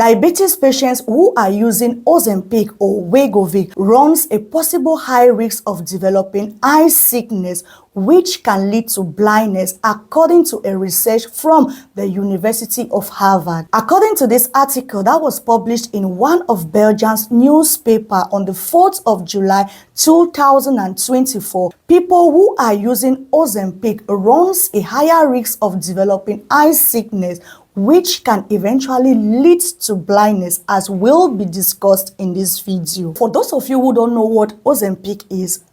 Diabetes patients who are using Ozempic or Wegovy runs a possible high risk of developing eye sickness, which can lead to blindness, according to a research from the University of Harvard. According to this article that was published in one of Belgium's newspaper on the 4th of July 2024, people who are using Ozempic runs a higher risk of developing eye sickness, which can eventually lead to blindness, as will be discussed in this video. For those of you who don't know what Ozempic is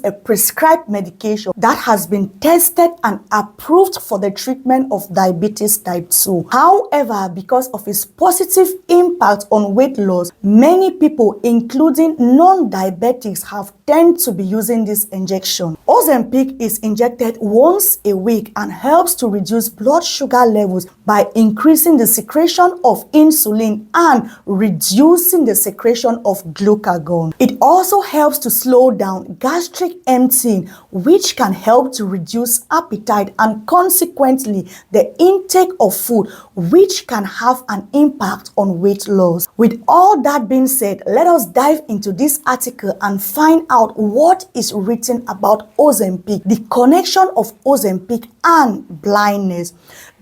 a prescribed medication that has been tested and approved for the treatment of diabetes type 2. However, because of its positive impact on weight loss, many people, including non-diabetics, have tend to be using this injection. Ozempic is injected once a week and helps to reduce blood sugar levels by increasing the secretion of insulin and reducing the secretion of glucagon. It also helps to slow down gastric emptying, which can help to reduce appetite and consequently the intake of food, which can have an impact on weight loss. With all that being said, let us dive into this article and find out what is written about Ozempic, the connection of Ozempic and blindness.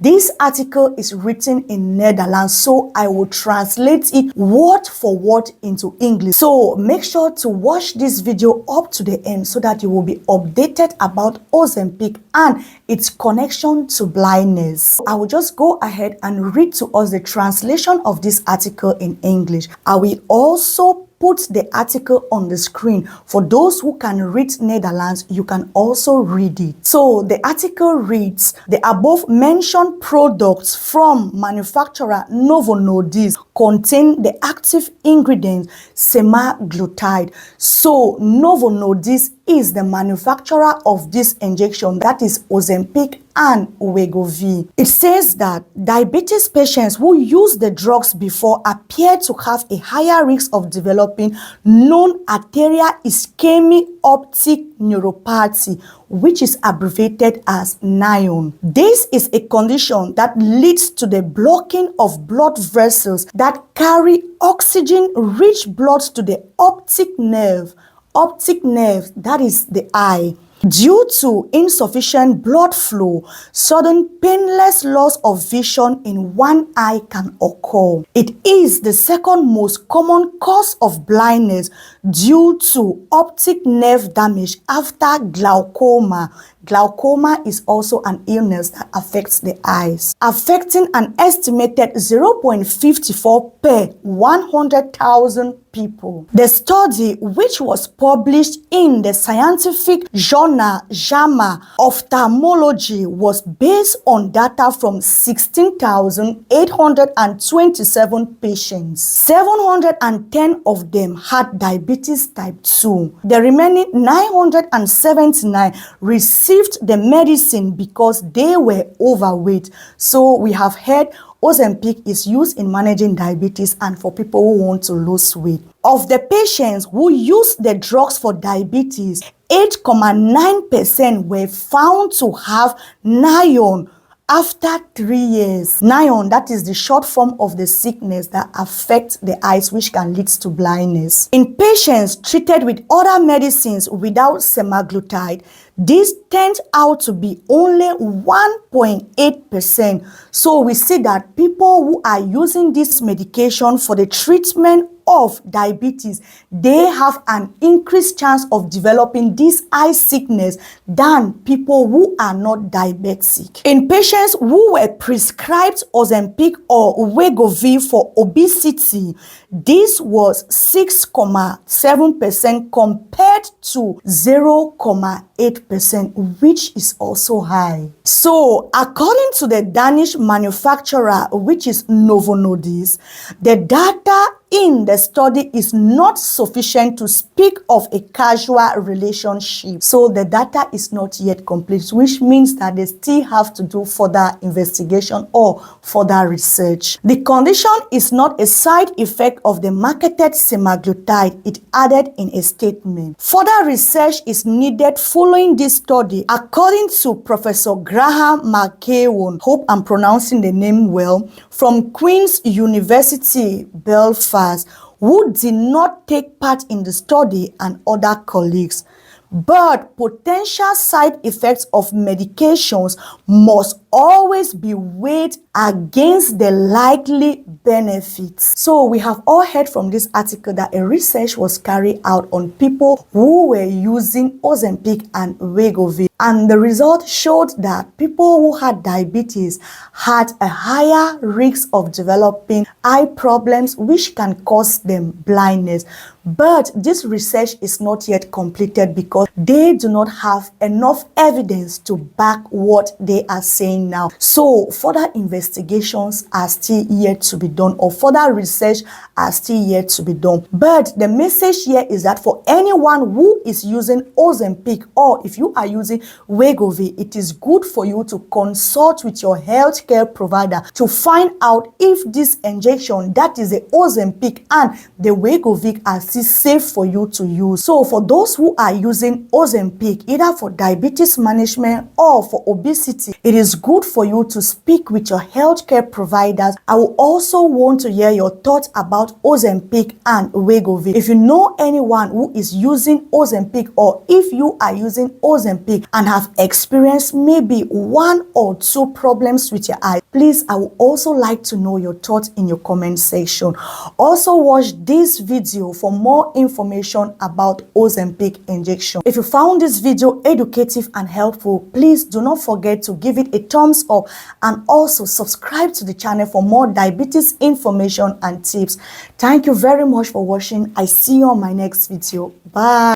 This article is written in Netherlands, so I will translate it word for word into English. So make sure to watch this video up to the end so that you will be updated about Ozempic and its connection to blindness. I will just go ahead and read to us the translation of this article in English. I will also put the article on the screen. For those who can read Netherlands, you can also read it. So the article reads, the above mentioned products from manufacturer Novo Nordisk contain the active ingredient semaglutide. So Novo Nordisk is the manufacturer of this injection, that is Ozempic and Wegovy. It says that diabetes patients who use the drugs before appear to have a higher risk of developing non-arterial ischemic optic neuropathy, which is abbreviated as NION. This is a condition that leads to the blocking of blood vessels that carry oxygen-rich blood to the optic nerve. Optic nerve, that is the eye. Due to insufficient blood flow, sudden painless loss of vision in one eye can occur. It is the second most common cause of blindness due to optic nerve damage after glaucoma. Glaucoma is also an illness that affects the eyes, affecting an estimated 0.54 per 100,000 people. The study, which was published in the scientific journal JAMA Ophthalmology, was based on data from 16,827 patients. 710 of them had diabetes type 2. The remaining 979 received the medicine because they were overweight. So we have heard Ozempic is used in managing diabetes and for people who want to lose weight. Of the patients who used the drugs for diabetes, 8.9% were found to have NION after 3 years. NION, that is the short form of the sickness that affects the eyes, which can lead to blindness. In patients treated with other medicines without semaglutide, this turns out to be only 1.8%. So we see that people who are using this medication for the treatment of diabetes, they have an increased chance of developing this eye sickness than people who are not diabetic. In patients who were prescribed Ozempic or Wegovy for obesity, this was 6.7% compared to 0.8%, which is also high. So according to the Danish manufacturer, which is Novo Nordisk, the data in the study is not sufficient to speak of a casual relationship. So the data is not yet complete, which means that they still have to do further investigation or further research. The condition is not a side effect of the marketed semaglutide, it added in a statement. Further research is needed following this study, according to Professor Graham McKeown, hope I'm pronouncing the name well, from Queen's University, Belfast, who did not take part in the study, and other colleagues. But potential side effects of medications must always be weighed against the likely benefits. So we have all heard from this article that a research was carried out on people who were using Ozempic and Wegovy, and the result showed that people who had diabetes had a higher risk of developing eye problems, which can cause them blindness. But this research is not yet completed because they do not have enough evidence to back what they are saying now. So further investigations are still yet to be done, or further research are still yet to be done. But the message here is that for anyone who is using Ozempic, or if you are using Wegovy, it is good for you to consult with your healthcare provider to find out if this injection, that is the Ozempic and the Wegovy, are still safe for you to use. So for those who are using Ozempic, either for diabetes management or for obesity, it is good for you to speak with your healthcare providers. I will also want to hear your thoughts about Ozempic and Wegovy. If you know anyone who is using Ozempic, or if you are using Ozempic and have experienced maybe 1 or 2 problems with your eye, please, I would also like to know your thoughts in your comment section. Also watch this video for more information about Ozempic injection. If you found this video educative and helpful, please do not forget to give it a thumbs up and also subscribe to the channel for more diabetes information and tips. Thank you very much for watching. I see you on my next video. Bye.